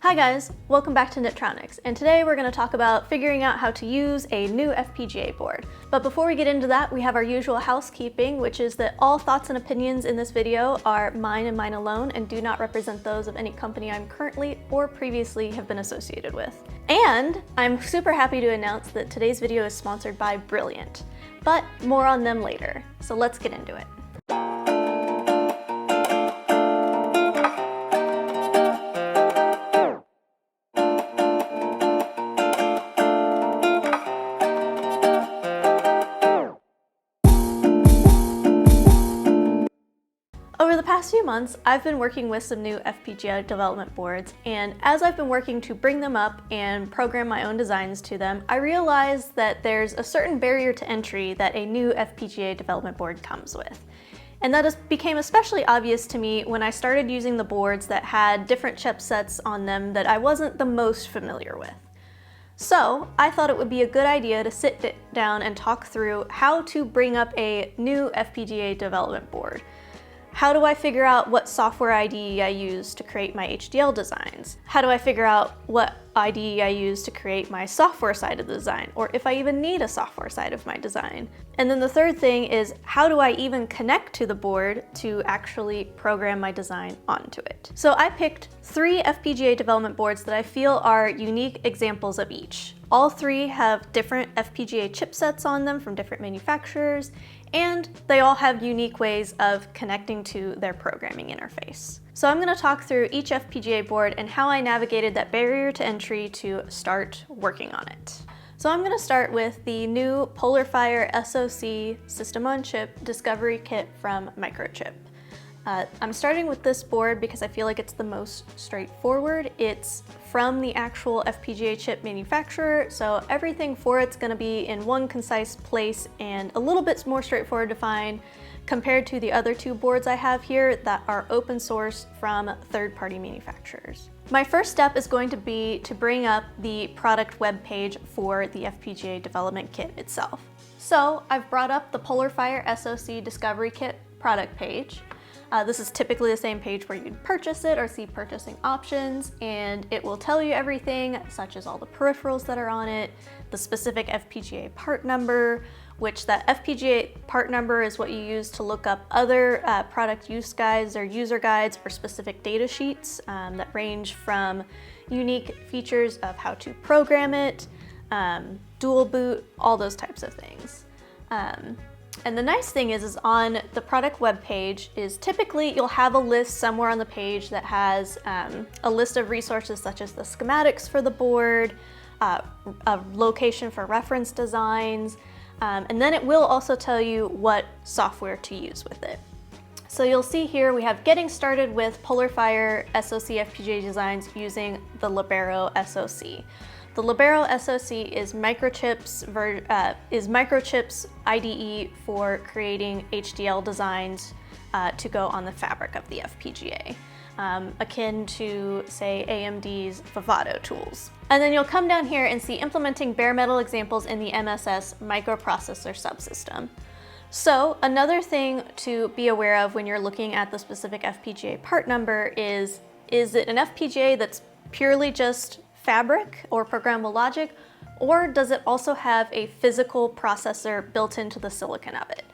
Hi guys, welcome back to Nitronics, and today we're going to talk about figuring out how to use a new FPGA board. But before we get into that, we have our usual housekeeping, which is that all thoughts and opinions in this video are mine and mine alone and do not represent those of any company I'm currently or previously have been associated with. And I'm super happy to announce that today's video is sponsored by Brilliant, but more on them later. So let's get into it. Over the past few months, I've been working with some new FPGA development boards, and as I've been working to bring them up and program my own designs to them, I realized that there's a certain barrier to entry that a new FPGA development board comes with. And that became especially obvious to me when I started using the boards that had different chipsets on them that I wasn't the most familiar with. So I thought it would be a good idea to sit down and talk through how to bring up a new FPGA development board. How do I figure out what software IDE I use to create my HDL designs? How do I figure out what IDE I use to create my software side of the design, or if I even need a software side of my design? And then the third thing is, how do I even connect to the board to actually program my design onto it? So I picked 3 FPGA development boards that I feel are unique examples of each. All 3 have different FPGA chipsets on them from different manufacturers, and they all have unique ways of connecting to their programming interface. So I'm going to talk through each FPGA board and how I navigated that barrier to entry to start working on it. So I'm going to start with the new PolarFire SoC System-on-Chip Discovery Kit from Microchip. I'm starting with this board because I feel like it's the most straightforward. It's from the actual FPGA chip manufacturer, so everything for it's going to be in one concise place and a little bit more straightforward to find compared to the other 2 boards I have here that are open source from third-party manufacturers. My first step is going to be to bring up the product web page for the FPGA development kit itself. So I've brought up the PolarFire SoC Discovery Kit product page. This is typically the same page where you'd purchase it or see purchasing options, and it will tell you everything such as all the peripherals that are on it, the specific FPGA part number, which that FPGA part number is what you use to look up other product use guides or user guides or specific data sheets that range from unique features of how to program it, dual boot, all those types of things. And the nice thing is on the product web page is typically you'll have a list somewhere on the page that has a list of resources such as the schematics for the board, a location for reference designs, and then it will also tell you what software to use with it. So you'll see here we have getting started with PolarFire SoC FPGA designs using the Libero SoC. The Libero SoC is Microchip's IDE for creating HDL designs to go on the fabric of the FPGA, akin to, say, AMD's Vivado tools. And then you'll come down here and see implementing bare metal examples in the MSS microprocessor subsystem. So another thing to be aware of when you're looking at the specific FPGA part number is it an FPGA that's purely just fabric or programmable logic, or does it also have a physical processor built into the silicon of it?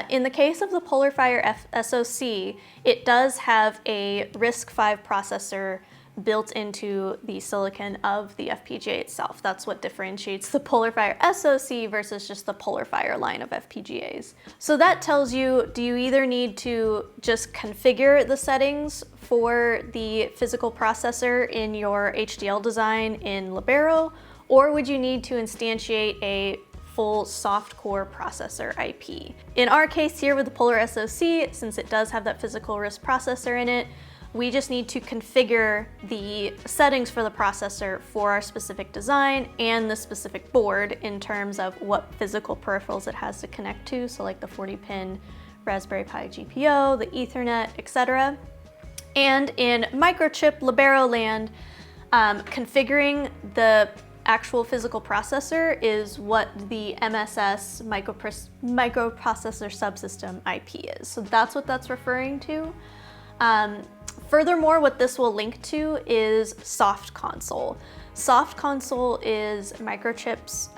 In the case of the PolarFire SoC, it does have a RISC-V processor built into the silicon of the FPGA itself. That's what differentiates the PolarFire SoC versus just the PolarFire line of FPGAs. So that tells you, do you either need to just configure the settings for the physical processor in your HDL design in Libero, or would you need to instantiate a full soft-core processor IP? In our case here with the Polar SoC, since it does have that physical RISC processor in it, we just need to configure the settings for the processor for our specific design and the specific board in terms of what physical peripherals it has to connect to, so like the 40-pin Raspberry Pi GPIO, the Ethernet, etc. And in Microchip Libero land, configuring the actual physical processor is what the MSS microprocessor subsystem IP is. So that's what that's referring to. Furthermore, what this will link to is Soft Console. Soft Console is Microchip's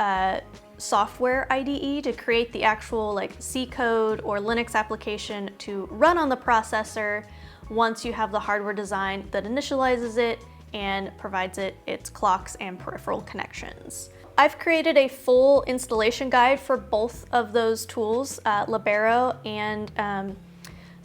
software IDE to create the actual like C code or Linux application to run on the processor once you have the hardware design that initializes it and provides it its clocks and peripheral connections. I've created a full installation guide for both of those tools, Libero and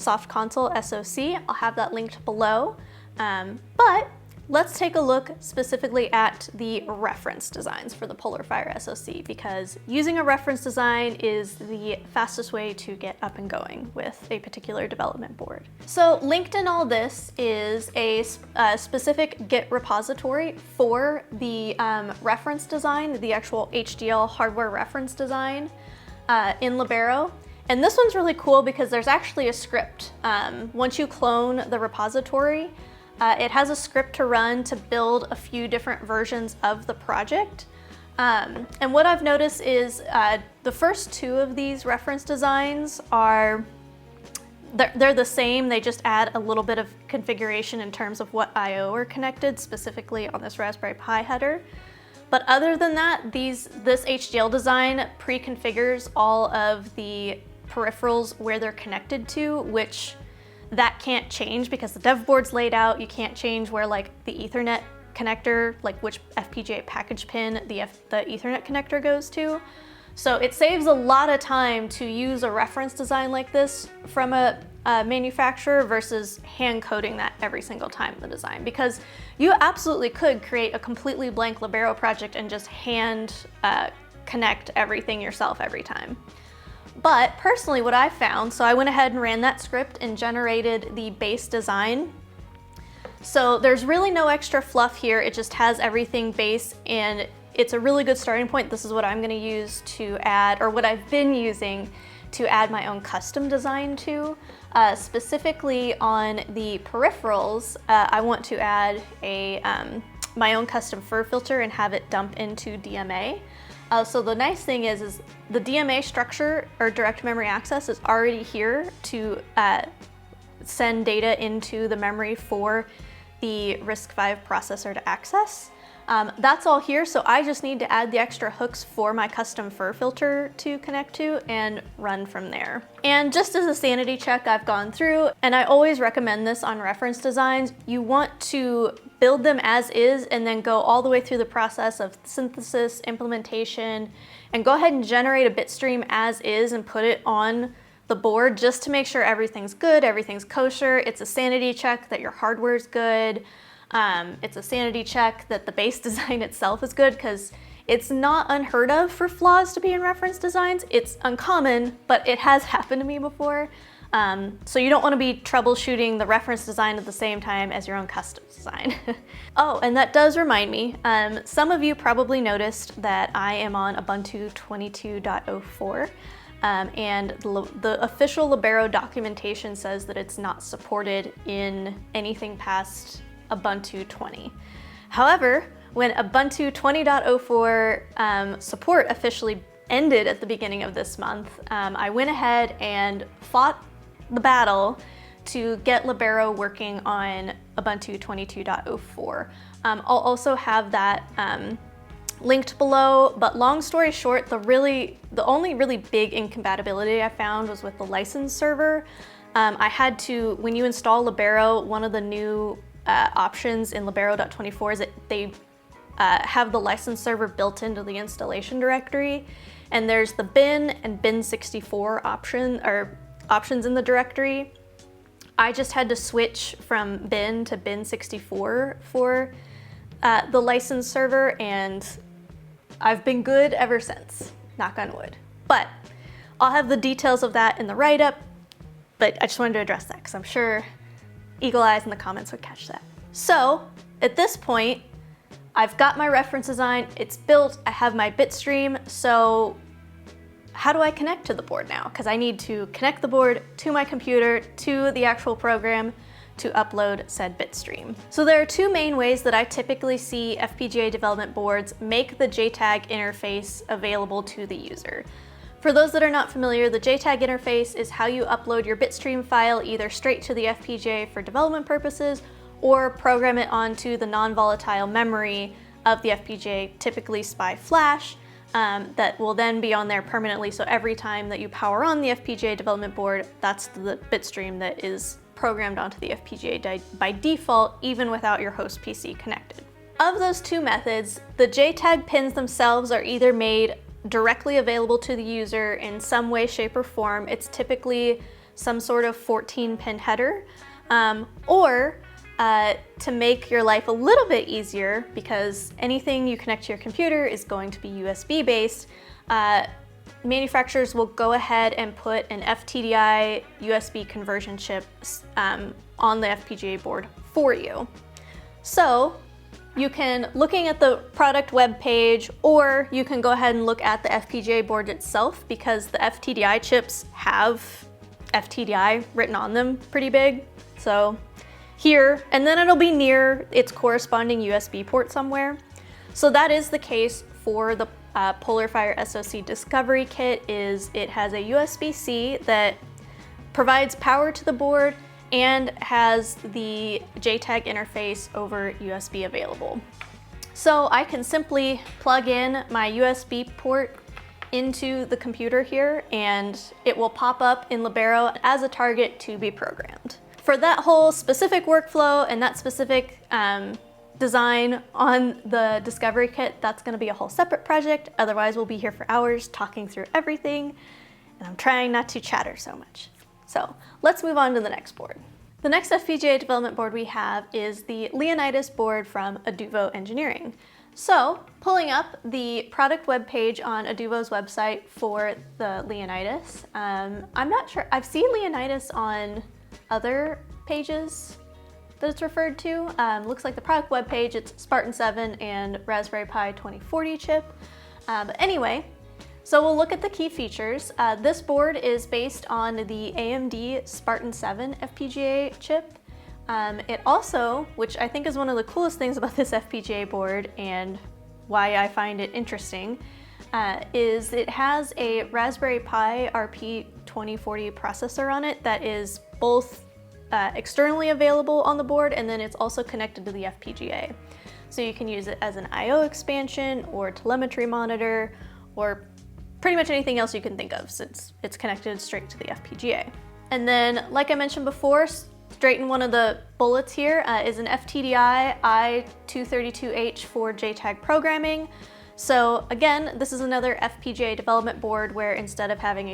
Soft Console SoC. I'll have that linked below. But let's take a look specifically at the reference designs for the PolarFire SoC, because using a reference design is the fastest way to get up and going with a particular development board. So linked in all this is a specific Git repository for the reference design, the actual HDL hardware reference design in Libero. And this one's really cool because there's actually a script. Once you clone the repository, it has a script to run to build a few different versions of the project. And what I've noticed is the first two of these reference designs are, they're the same, they just add a little bit of configuration in terms of what I/O are connected, specifically on this Raspberry Pi header. But other than that, this HDL design pre-configures all of the peripherals where they're connected to, which that can't change because the dev board's laid out. You can't change where like the Ethernet connector, like which FPGA package pin the Ethernet connector goes to. So it saves a lot of time to use a reference design like this from a manufacturer versus hand coding that every single time in the design, because you absolutely could create a completely blank Libero project and just hand connect everything yourself every time. But personally, what I found, so I went ahead and ran that script and generated the base design. So there's really no extra fluff here. It just has everything base, and it's a really good starting point. This is what I'm going to use to add, or what I've been using to add my own custom design to. Specifically on the peripherals, I want to add my own custom fur filter and have it dump into DMA. So the nice thing is the DMA structure, or direct memory access, is already here to send data into the memory for the RISC-V processor to access. That's all here, so I just need to add the extra hooks for my custom fur filter to connect to and run from there. And just as a sanity check, I've gone through, and I always recommend this on reference designs, you want to build them as is and then go all the way through the process of synthesis, implementation, and go ahead and generate a bit stream as is and put it on the board just to make sure everything's good, everything's kosher. It's a sanity check that your hardware's good. It's a sanity check that the base design itself is good, because it's not unheard of for flaws to be in reference designs. It's uncommon, but it has happened to me before. So you don't want to be troubleshooting the reference design at the same time as your own custom design. Oh, and that does remind me, some of you probably noticed that I am on Ubuntu 22.04. And the official Libero documentation says that it's not supported in anything past Ubuntu 20. However, when Ubuntu 20.04 support officially ended at the beginning of this month, I went ahead and fought the battle to get Libero working on Ubuntu 22.04. I'll also have that linked below, but long story short, the only really big incompatibility I found was with the license server. I had to, when you install Libero, one of the new options in Libero.24 is that they have the license server built into the installation directory, and there's the bin and bin64 options in the directory. I just had to switch from bin to bin64 for the license server, and I've been good ever since, knock on wood. But I'll have the details of that in the write-up, but I just wanted to address that because I'm sure eagle eyes in the comments would catch that. So at this point, I've got my reference design, it's built, I have my bit stream, so how do I connect to the board now? Because I need to connect the board to my computer, to the actual program, to upload said bit stream. So there are two main ways that I typically see FPGA development boards make the JTAG interface available to the user. For those that are not familiar, the JTAG interface is how you upload your bitstream file either straight to the FPGA for development purposes or program it onto the non-volatile memory of the FPGA, typically SPI flash, that will then be on there permanently. So every time that you power on the FPGA development board, that's the bitstream that is programmed onto the FPGA by default, even without your host PC connected. Of those two methods, the JTAG pins themselves are either made directly available to the user in some way, shape, or form. It's typically some sort of 14-pin header, or to make your life a little bit easier, because anything you connect to your computer is going to be USB based, manufacturers will go ahead and put an FTDI USB conversion chip on the FPGA board for you. So you can, looking at the product web page, or you can go ahead and look at the FPGA board itself, because the FTDI chips have FTDI written on them pretty big. So here, and then it'll be near its corresponding USB port somewhere. So that is the case for the PolarFire SoC Discovery Kit. It has a USB-C that provides power to the board and has the JTAG interface over USB available. So I can simply plug in my USB port into the computer here, and it will pop up in Libero as a target to be programmed. For that whole specific workflow and that specific design on the Discovery Kit, that's gonna be a whole separate project. Otherwise, we'll be here for hours talking through everything, and I'm trying not to chatter so much. So let's move on to the next board. The next FPGA development board we have is the Leonidas board from Aduvo Engineering. So pulling up the product web page on Aduvo's website for the Leonidas, I'm not sure, I've seen Leonidas on other pages that it's referred to. Looks like the product web page, it's Spartan 7 and Raspberry Pi 2040 chip. But anyway, so we'll look at the key features. This board is based on the AMD Spartan 7 FPGA chip. It also, which I think is one of the coolest things about this FPGA board and why I find it interesting, is it has a Raspberry Pi RP 2040 processor on it that is both externally available on the board, and then it's also connected to the FPGA. So you can use it as an I/O expansion or telemetry monitor, or pretty much anything else you can think of, since it's connected straight to the FPGA. And then, like I mentioned before, straight in one of the bullets here is an FTDI i232H for JTAG programming. So again, this is another FPGA development board where instead of having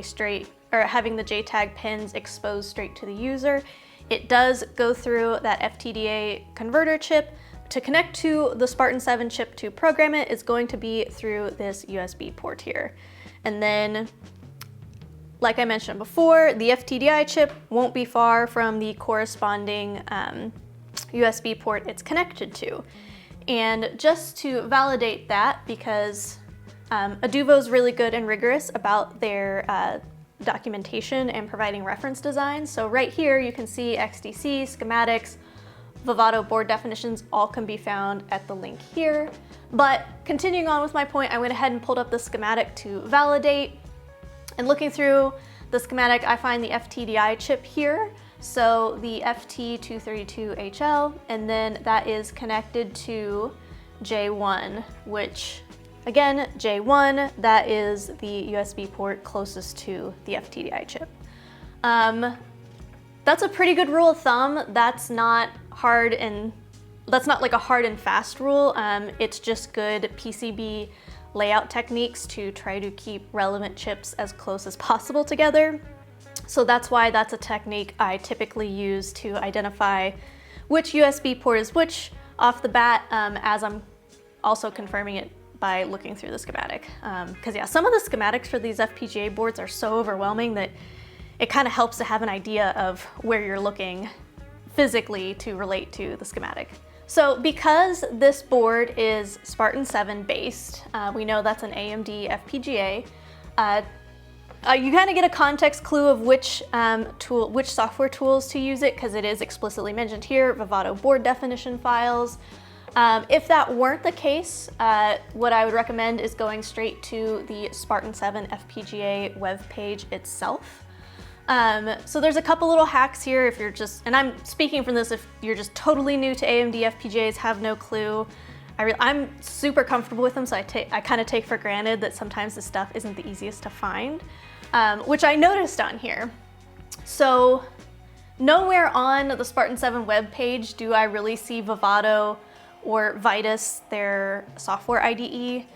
having the JTAG pins exposed straight to the user, it does go through that FTDA converter chip. To connect to the Spartan 7 chip to program it is going to be through this USB port here. And then, like I mentioned before, the FTDI chip won't be far from the corresponding USB port it's connected to. And just to validate that, because Aduvo's really good and rigorous about their documentation and providing reference designs. So right here you can see XDC, schematics, Vivado board definitions all can be found at the link here. But continuing on with my point, I went ahead and pulled up the schematic to validate. And looking through the schematic, I find the FTDI chip here. So the FT232HL, and then that is connected to J1, which again, J1, that is the USB port closest to the FTDI chip. That's a pretty good rule of thumb. That's not hard, and that's not like a hard and fast rule. It's just good PCB layout techniques to try to keep relevant chips as close as possible together. So that's why that's a technique I typically use to identify which USB port is which off the bat, as I'm also confirming it by looking through the schematic. Because yeah, some of the schematics for these FPGA boards are so overwhelming that it kind of helps to have an idea of where you're looking physically to relate to the schematic. So because this board is Spartan 7 based, we know that's an AMD FPGA. You kind of get a context clue of which software tools to use it, because it is explicitly mentioned here, Vivado board definition files. If that weren't the case, what I would recommend is going straight to the Spartan 7 FPGA web page itself. So there's a couple little hacks here if you're just, and I'm speaking from this if you're just totally new to AMD FPGAs, have no clue. I'm super comfortable with them, so I kind of take for granted that sometimes this stuff isn't the easiest to find, which I noticed on here. So nowhere on the Spartan 7 web page do I really see Vivado or Vitis, their software IDE,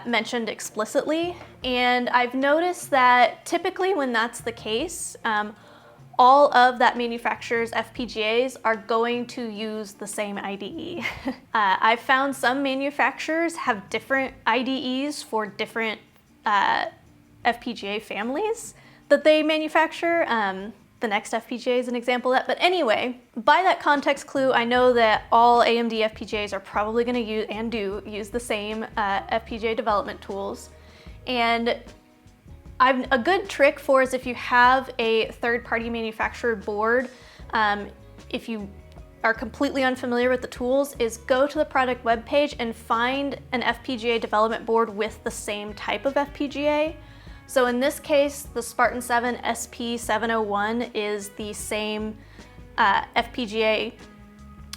mentioned explicitly. And I've noticed that typically when that's the case, all of that manufacturer's FPGAs are going to use the same IDE. I've found some manufacturers have different IDEs for different FPGA families that they manufacture. The next FPGA is an example of that. But anyway, by that context clue, I know that all AMD FPGAs are probably going to use and do use the same FPGA development tools. And a good trick for is if you have a third-party manufacturer board, if you are completely unfamiliar with the tools, is go to the product webpage and find an FPGA development board with the same type of FPGA. So in this case, the Spartan 7 SP701 is the same FPGA,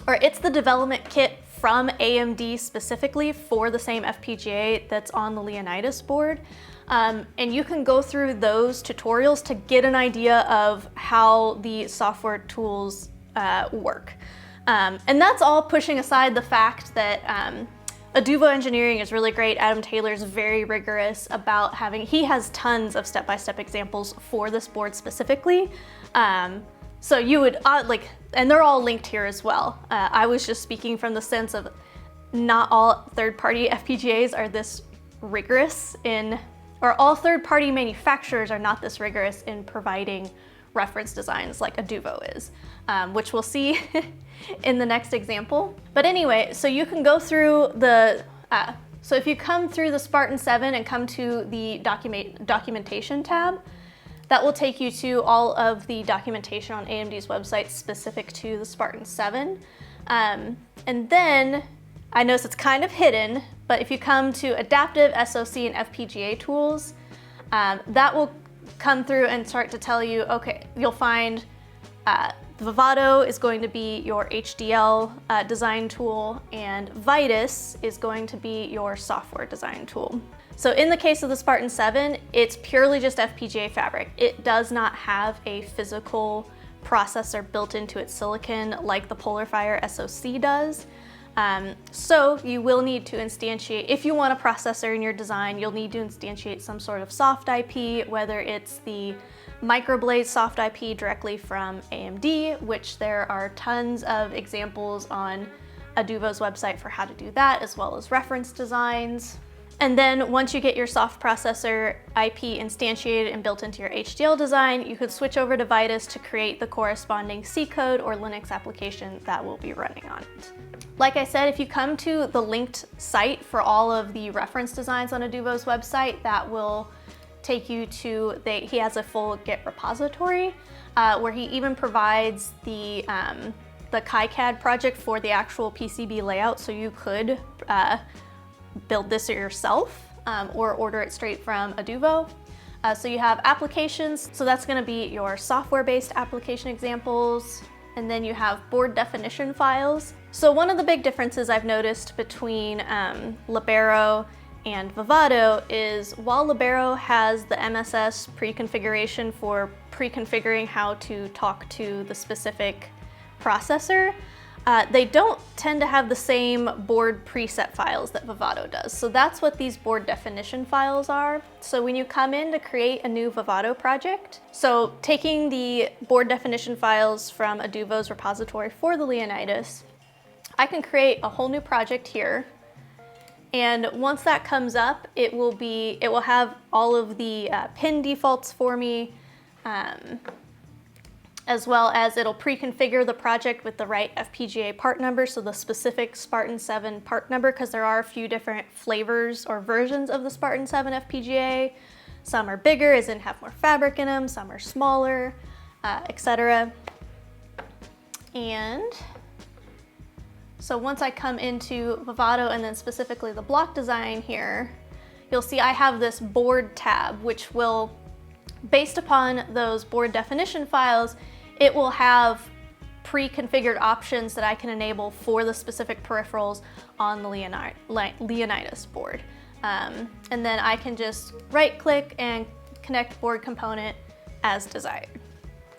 or it's the development kit from AMD specifically for the same FPGA that's on the Leonidas board. And you can go through those tutorials to get an idea of how the software tools work. And that's all pushing aside the fact that Aduvo engineering is really great. Adam Taylor's very rigorous about he has tons of step-by-step examples for this board specifically. So you would, and they're all linked here as well. I was just speaking from the sense of not all third-party FPGAs are this rigorous or all third-party manufacturers are not this rigorous in providing reference designs like Aduvo is, which we'll see in the next example. But anyway, so you can go through so if you come through the Spartan 7 and come to the documentation tab, that will take you to all of the documentation on AMD's website specific to the Spartan 7. And then, I notice it's kind of hidden, but if you come to Adaptive SoC and FPGA tools, that will come through and start to tell you, okay, you'll find Vivado is going to be your HDL design tool, and Vitis is going to be your software design tool. So in the case of the Spartan 7, it's purely just FPGA fabric. It does not have a physical processor built into its silicon like the PolarFire SoC does. So you will need to instantiate, if you want a processor in your design, you'll need to instantiate some sort of soft IP, whether it's the Microblaze soft IP directly from AMD, which there are tons of examples on Aduvo's website for how to do that, as well as reference designs. And then once you get your soft processor IP instantiated and built into your HDL design, you could switch over to Vitis to create the corresponding C code or Linux application that will be running on it. Like I said, if you come to the linked site for all of the reference designs on Aduvo's website, that will take you to, he has a full Git repository where he even provides the KiCad project for the actual PCB layout, so you could build this yourself or order it straight from Aduvo. So you have applications, so that's going to be your software-based application examples, and then you have board definition files. So one of the big differences I've noticed between Libero and Vivado is while Libero has the MSS pre-configuration for pre-configuring how to talk to the specific processor, they don't tend to have the same board preset files that Vivado does. So that's what these board definition files are. So when you come in to create a new Vivado project, so taking the board definition files from Aduvo's repository for the Leonidas, I can create a whole new project here. And once that comes up, it will have all of the pin defaults for me, as well as it'll pre-configure the project with the right FPGA part number, so the specific Spartan 7 part number, because there are a few different flavors or versions of the Spartan 7 FPGA. Some are bigger, as in have more fabric in them, some are smaller, etc. And So once I come into Vivado and then specifically the block design here, you'll see I have this board tab, which will, based upon those board definition files, it will have pre-configured options that I can enable for the specific peripherals on the Leonidas board. And then I can just right click and connect board component as desired.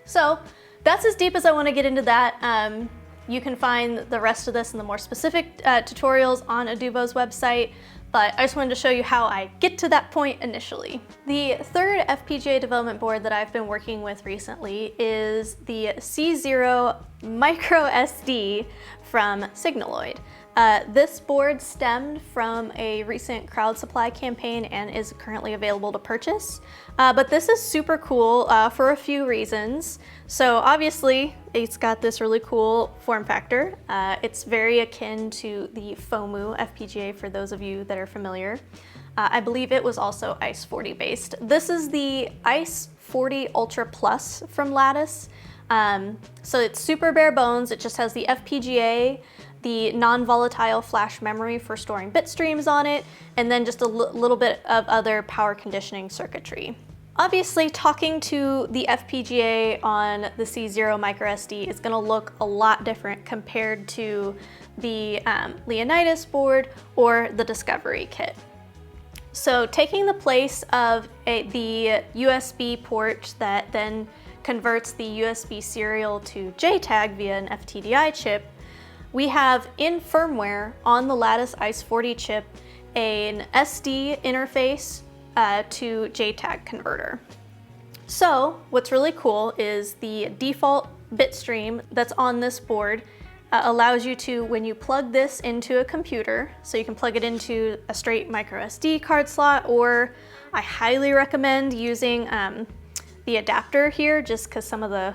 So that's as deep as I want to get into that. You can find the rest of this in the more specific tutorials on Adubo's website, but I just wanted to show you how I get to that point initially. The third FPGA development board that I've been working with recently is the C0 Micro SD from Signaloid. This board stemmed from a recent crowd supply campaign and is currently available to purchase. But this is super cool for a few reasons. So obviously it's got this really cool form factor. It's very akin to the FOMU FPGA for those of you that are familiar. I believe it was also ICE40 based. This is the ICE40 Ultra Plus from Lattice. So it's super bare bones. It just has the FPGA, the non-volatile flash memory for storing bit streams on it, and then just a little bit of other power conditioning circuitry. Obviously, talking to the FPGA on the C0 microSD is going to look a lot different compared to the Leonidas board or the Discovery kit. So taking the place of the USB port that then converts the USB serial to JTAG via an FTDI chip, we have in firmware on the Lattice ICE40 chip an SD interface to JTAG converter. So what's really cool is the default bit stream that's on this board allows you to, when you plug this into a computer, so you can plug it into a straight micro SD card slot, or I highly recommend using the adapter here just because some of the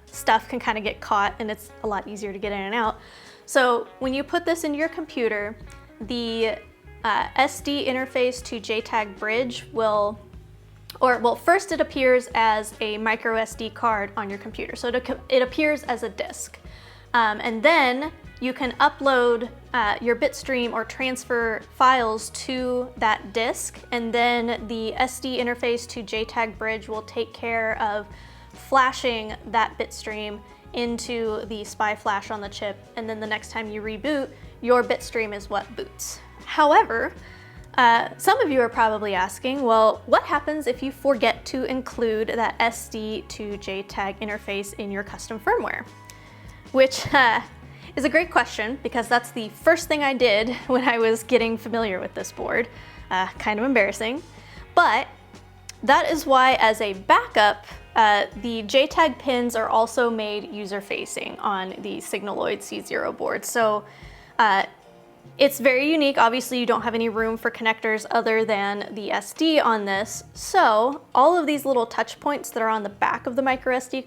stuff can kind of get caught and it's a lot easier to get in and out. So when you put this into your computer, the SD interface to JTAG bridge will, well, first it appears as a micro SD card on your computer. So it appears as a disk. And then you can upload your bitstream or transfer files to that disk, and then the SD interface to JTAG bridge will take care of flashing that bitstream into the SPI flash on the chip, and then the next time you reboot, your bitstream is what boots. However, some of you are probably asking, well, what happens if you forget to include that SD to JTAG interface in your custom firmware? Which is a great question, because that's the first thing I did when I was getting familiar with this board. Kind of embarrassing, but that is why, as a backup, the JTAG pins are also made user-facing on the Signaloid C0 board. So it's very unique. Obviously, you don't have any room for connectors other than the SD on this. So all of these little touch points that are on the back of the micro SD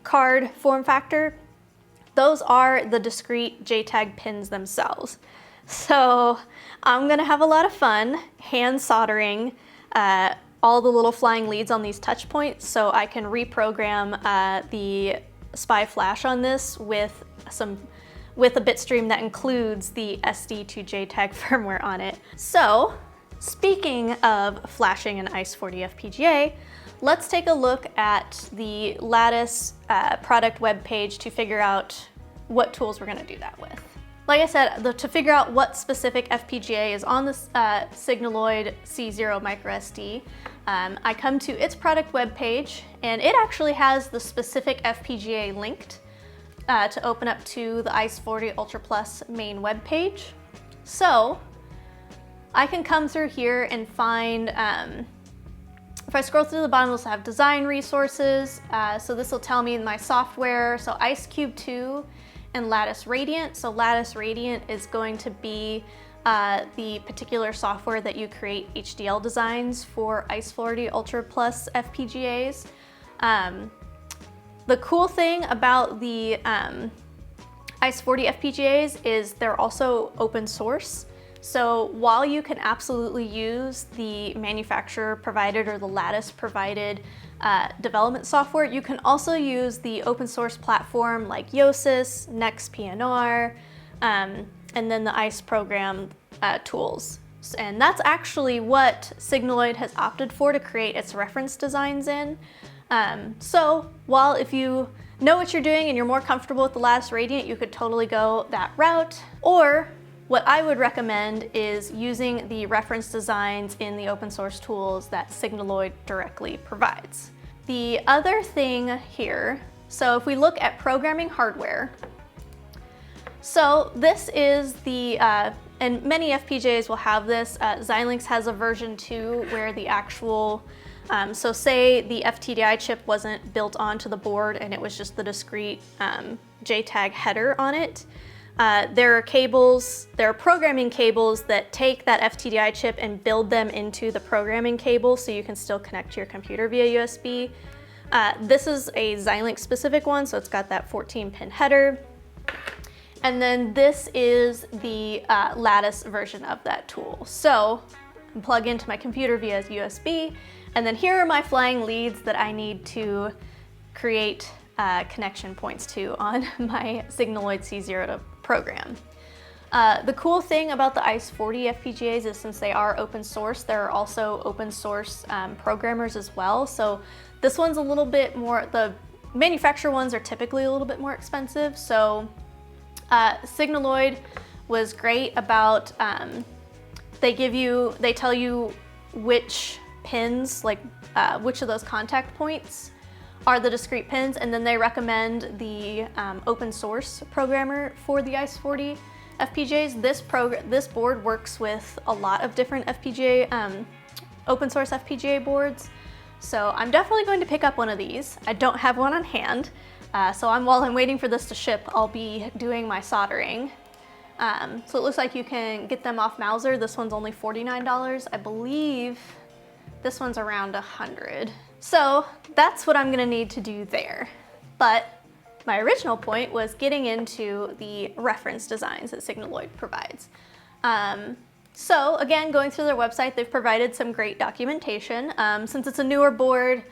card form factor, those are the discrete JTAG pins themselves. So I'm gonna have a lot of fun hand soldering all the little flying leads on these touch points so I can reprogram the SPI flash on this with a bitstream that includes the SD to JTAG firmware on it. So speaking of flashing an ICE40 FPGA, let's take a look at the Lattice product web page to figure out what tools we're gonna do that with. Like I said, to figure out what specific FPGA is on this Signaloid C0 microSD, I come to its product web page, and it actually has the specific FPGA linked to open up to the ICE40 Ultra Plus main web page. So I can come through here and find, if I scroll through the bottom, this will have design resources. So this will tell me my software, so IceCube 2 and Lattice Radiant. So Lattice Radiant is going to be the particular software that you create HDL designs for ICE40 Ultra Plus FPGAs. The cool thing about the ICE40 FPGAs is they're also open source. So while you can absolutely use the manufacturer provided or the Lattice provided development software. You can also use the open source platform like Yosis, NextPNR, and then the ICE program tools. And that's actually what Signaloid has opted for to create its reference designs in. So while if you know what you're doing and you're more comfortable with the Lattice Radiant, you could totally go that route. Or what I would recommend is using the reference designs in the open source tools that Signaloid directly provides. The other thing here, so if we look at programming hardware, so this is the, and many FPGAs will have this. Xilinx has a version 2 where the actual, so say the FTDI chip wasn't built onto the board and it was just the discrete JTAG header on it. There are cables, there are programming cables that take that FTDI chip and build them into the programming cable so you can still connect to your computer via USB. This is a Xilinx specific one, so it's got that 14-pin header. And then this is the Lattice version of that tool. So I plug into my computer via USB, and then here are my flying leads that I need to create connection points to on my Signaloid C0 to program. The cool thing about the ICE40 FPGAs is since they are open source, there are also open source programmers as well. So this one's a little bit more, the manufacturer ones are typically a little bit more expensive. So Signaloid was great about, they tell you which pins, like which of those contact points are the discrete pins, and then they recommend the open source programmer for the ICE40 FPGAs. This board works with a lot of different FPGA, open source FPGA boards. So I'm definitely going to pick up one of these. I don't have one on hand. So while I'm waiting for this to ship, I'll be doing my soldering. So it looks like you can get them off Mouser. This one's only $49. I believe this one's around $100. So that's what I'm gonna need to do there. But my original point was getting into the reference designs that Signaloid provides. So again, going through their website, they've provided some great documentation. Since it's a newer board,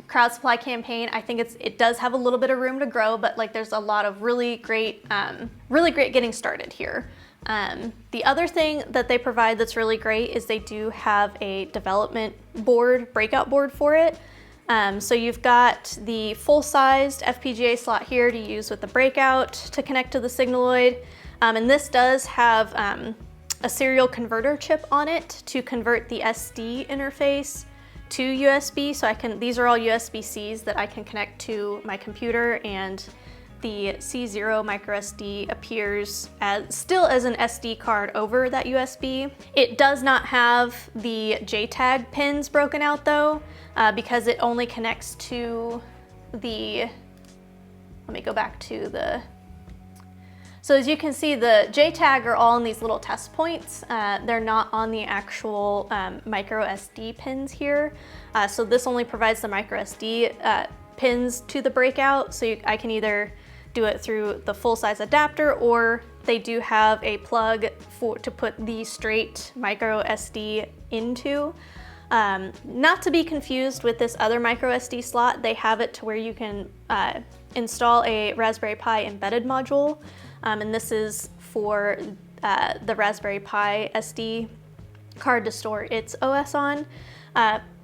crowd supply campaign, I think it does have a little bit of room to grow, but like there's a lot of really great getting started here. The other thing that they provide that's really great is they do have a development board, breakout board for it. So you've got the full-sized FPGA slot here to use with the breakout to connect to the Signaloid. And this does have a serial converter chip on it to convert the SD interface to USB. So these are all USB-Cs that I can connect to my computer, and the C0 microSD appears still as an SD card over that USB. It does not have the JTAG pins broken out though, because it only connects to the, let me go back to the, so as you can see, the JTAG are all in these little test points. They're not on the actual micro SD pins here. So this only provides the micro SD pins to the breakout. So I can either do it through the full-size adapter, or they do have a plug to put the straight micro SD into. Not to be confused with this other micro SD slot, they have it to where you can install a Raspberry Pi embedded module. And this is for the Raspberry Pi SD card to store its OS on.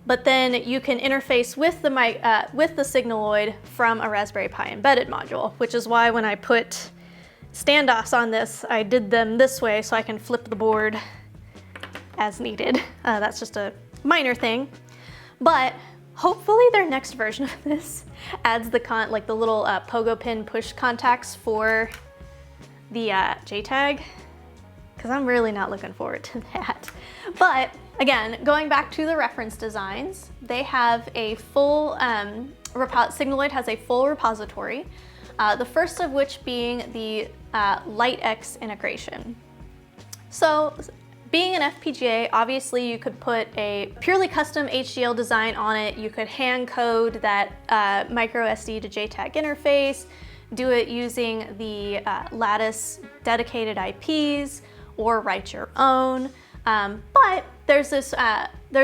But then you can interface with the Signaloid from a Raspberry Pi embedded module, which is why when I put standoffs on this, I did them this way so I can flip the board as needed. That's just a minor thing. But hopefully their next version of this adds the little pogo pin push contacts for the JTAG, because I'm really not looking forward to that. But again, going back to the reference designs, they have a full, Signaloid has a full repository, the first of which being the LightX integration. So being an FPGA, obviously you could put a purely custom HDL design on it. You could hand code that micro SD to JTAG interface, do it using the Lattice dedicated IPs, or write your own. But there's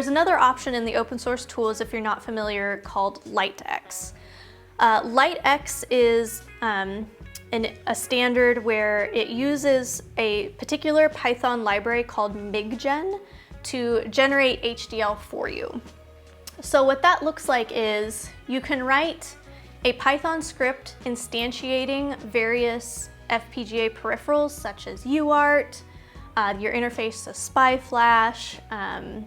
another option in the open source tools, if you're not familiar, called LightX. LightX is a standard where it uses a particular Python library called MigGen to generate HDL for you. So what that looks like is you can write a Python script instantiating various FPGA peripherals such as UART, your interface to SPI-Flash,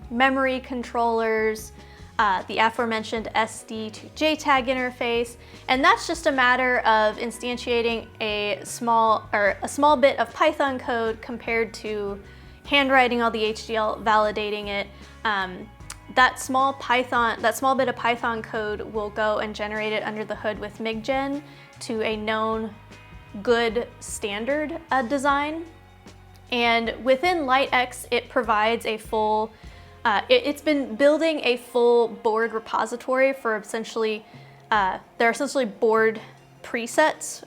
memory controllers, the aforementioned SD to JTAG interface, and that's just a matter of instantiating a small bit of Python code compared to handwriting all the HDL, validating it. That small bit of Python code will go and generate it under the hood with MigGen to a known good standard design. And within LightX, it provides a full, it's been building a full board repository for essentially, there are essentially board presets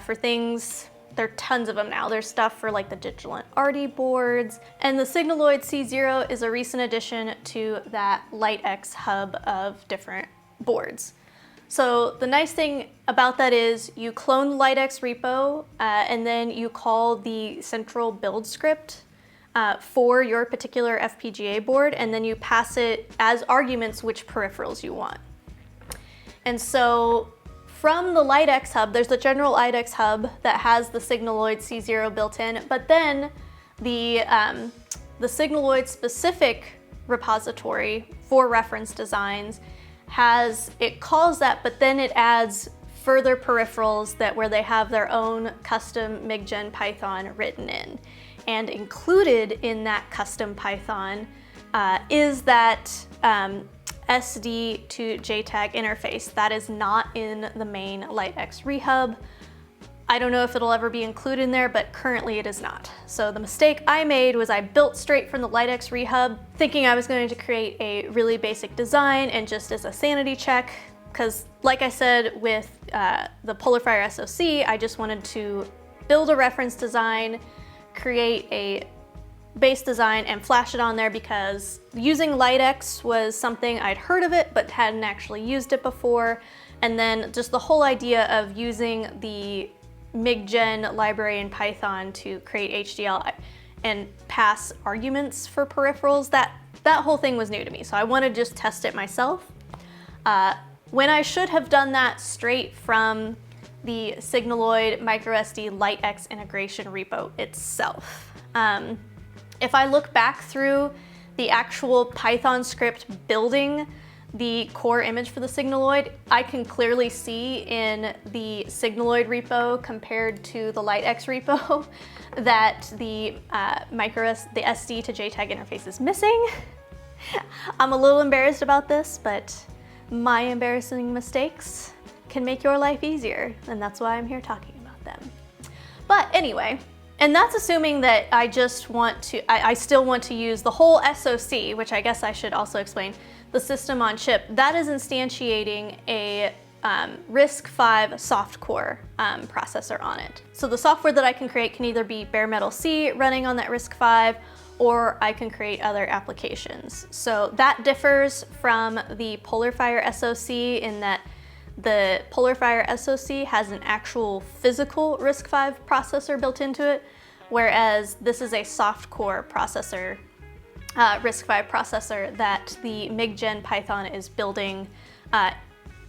for things. There are tons of them now. There's stuff for like the Digilant Arty boards, and the Signaloid C0 is a recent addition to that LightX hub of different boards. So the nice thing about that is you clone the LightX repo and then you call the central build script for your particular FPGA board, and then you pass it as arguments which peripherals you want. And so from the LightX hub, there's the general LightX hub that has the Signaloid C0 built in, but then the Signaloid specific repository for reference designs calls that, but then it adds further peripherals where they have their own custom MigGen Python written in. And included in that custom Python is that SD to JTAG interface that is not in the main LightX rehub. I don't know if it'll ever be included in there, but currently it is not. So the mistake I made was I built straight from the LightX rehub, thinking I was going to create a really basic design, and just as a sanity check, because like I said with the PolarFire SoC, I just wanted to build a reference design, create a base design, and flash it on there, because using LightX was something I'd heard of it but hadn't actually used it before. And then just the whole idea of using the MigGen library in Python to create HDL and pass arguments for peripherals, that whole thing was new to me. So I wanted to just test it myself. When I should have done that straight from the Signaloid microSD LightX integration repo itself. If I look back through the actual Python script building the core image for the Signaloid, I can clearly see in the Signaloid repo compared to the LightX repo that the SD to JTAG interface is missing. I'm a little embarrassed about this, but my embarrassing mistakes can make your life easier, and that's why I'm here talking about them. But anyway, and that's assuming that I just want to, I still want to use the whole SoC, which I guess I should also explain, the system on chip. That is instantiating a RISC-V soft-core processor on it. So the software that I can create can either be bare metal C running on that RISC-V, or I can create other applications. So that differs from the PolarFire SoC in that the PolarFire SoC has an actual physical RISC-V processor built into it, whereas this is a soft-core processor, RISC-V processor that the MigGen Python is building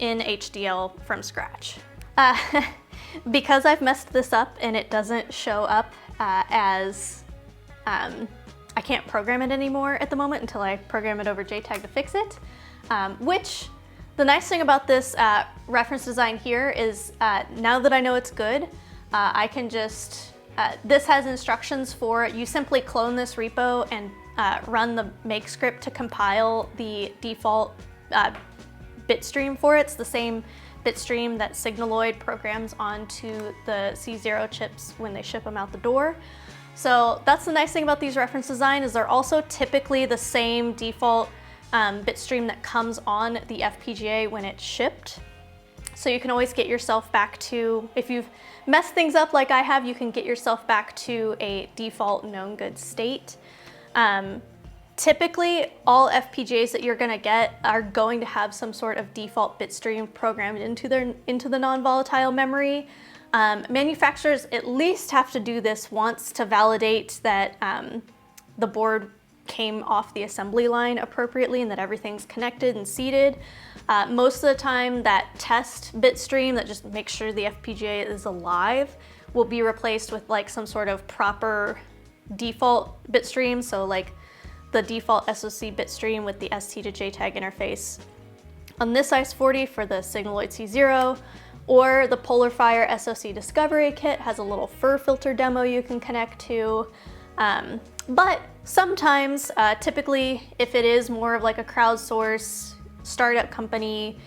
in HDL from scratch. Because I've messed this up and it doesn't show up as, I can't program it anymore at the moment until I program it over JTAG to fix it, which the nice thing about this reference design here is now that I know it's good, I can just, this has instructions for, you simply clone this repo and run the make script to compile the default bitstream for it. It's the same bitstream that Signaloid programs onto the C0 chips when they ship them out the door. So that's the nice thing about these reference designs, is they're also typically the same default bitstream that comes on the FPGA when it's shipped. So you can always get yourself back to, if you've messed things up like I have, you can get yourself back to a default known good state. Typically, all FPGAs that you're going to get are going to have some sort of default bit stream programmed into the non-volatile memory. Manufacturers at least have to do this once to validate that the board came off the assembly line appropriately and that everything's connected and seated. Most of the time, that test bit stream that just makes sure the FPGA is alive will be replaced with like some sort of proper default bit stream. So like the default SoC bit stream with the ST to JTAG interface on this ICE40 for the Signaloid C0, or the PolarFire SoC Discovery Kit has a little fur filter demo you can connect to. But sometimes, typically, if it is more of like a crowdsource startup company,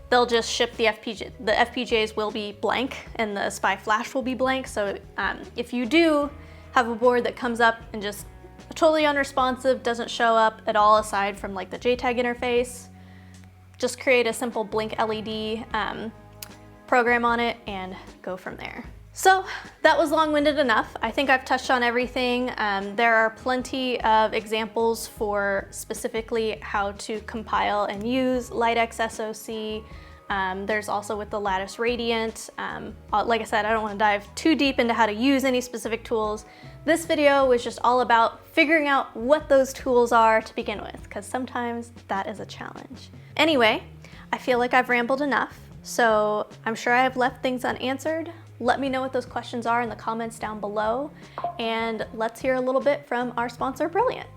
they'll just ship the FPGA. The FPGAs will be blank and the SPI flash will be blank. So if you do have a board that comes up and just totally unresponsive, doesn't show up at all aside from like the JTAG interface, just create a simple blink LED program on it and go from there. So that was long-winded enough. I think I've touched on everything. There are plenty of examples for specifically how to compile and use LightX SoC. There's also with the Lattice Radiant. Like I said, I don't want to dive too deep into how to use any specific tools. This video was just all about figuring out what those tools are to begin with, because sometimes that is a challenge. Anyway, I feel like I've rambled enough, so I'm sure I have left things unanswered. Let me know what those questions are in the comments down below, and let's hear a little bit from our sponsor, Brilliant.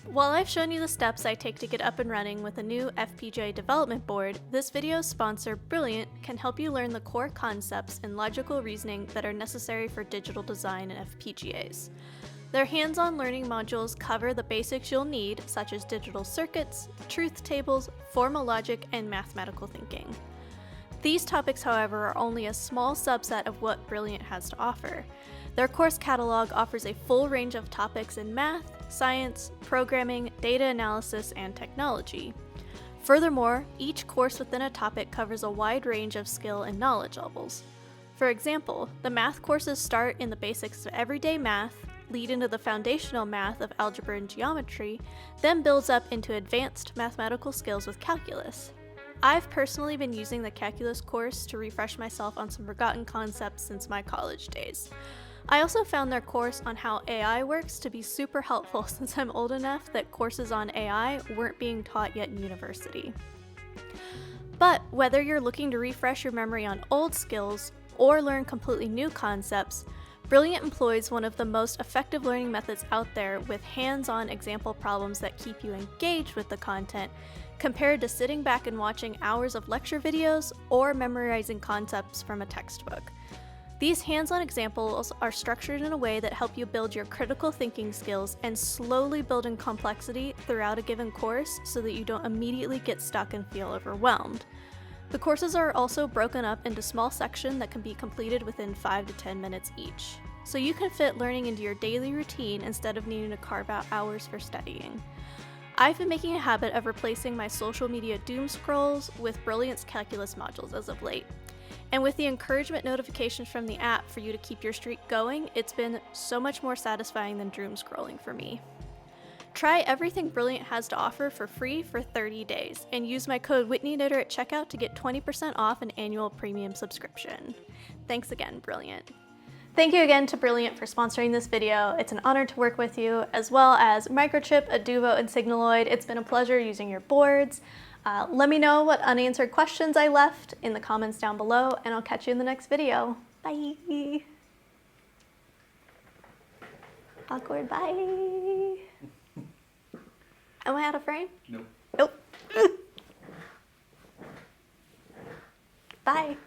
While I've shown you the steps I take to get up and running with a new FPGA development board, this video's sponsor, Brilliant, can help you learn the core concepts and logical reasoning that are necessary for digital design in FPGAs. Their hands-on learning modules cover the basics you'll need, such as digital circuits, truth tables, formal logic, and mathematical thinking. These topics, however, are only a small subset of what Brilliant has to offer. Their course catalog offers a full range of topics in math, science, programming, data analysis, and technology. Furthermore, each course within a topic covers a wide range of skill and knowledge levels. For example, the math courses start in the basics of everyday math, lead into the foundational math of algebra and geometry, then builds up into advanced mathematical skills with calculus. I've personally been using the calculus course to refresh myself on some forgotten concepts since my college days. I also found their course on how AI works to be super helpful since I'm old enough that courses on AI weren't being taught yet in university. But whether you're looking to refresh your memory on old skills or learn completely new concepts, Brilliant employs one of the most effective learning methods out there with hands-on example problems that keep you engaged with the content compared to sitting back and watching hours of lecture videos or memorizing concepts from a textbook. These hands-on examples are structured in a way that help you build your critical thinking skills and slowly build in complexity throughout a given course so that you don't immediately get stuck and feel overwhelmed. The courses are also broken up into small sections that can be completed within 5 to 10 minutes each, so you can fit learning into your daily routine instead of needing to carve out hours for studying. I've been making a habit of replacing my social media doom scrolls with Brilliant's calculus modules as of late. And with the encouragement notifications from the app for you to keep your streak going, it's been so much more satisfying than doom scrolling for me. Try everything Brilliant has to offer for free for 30 days, and use my code WhitneyKnitter at checkout to get 20% off an annual premium subscription. Thanks again, Brilliant. Thank you again to Brilliant for sponsoring this video. It's an honor to work with you, as well as Microchip, Aduvo, and Signaloid. It's been a pleasure using your boards. Let me know what unanswered questions I left in the comments down below, and I'll catch you in the next video. Bye! Awkward, bye! Am I out of frame? Nope. Nope. Bye!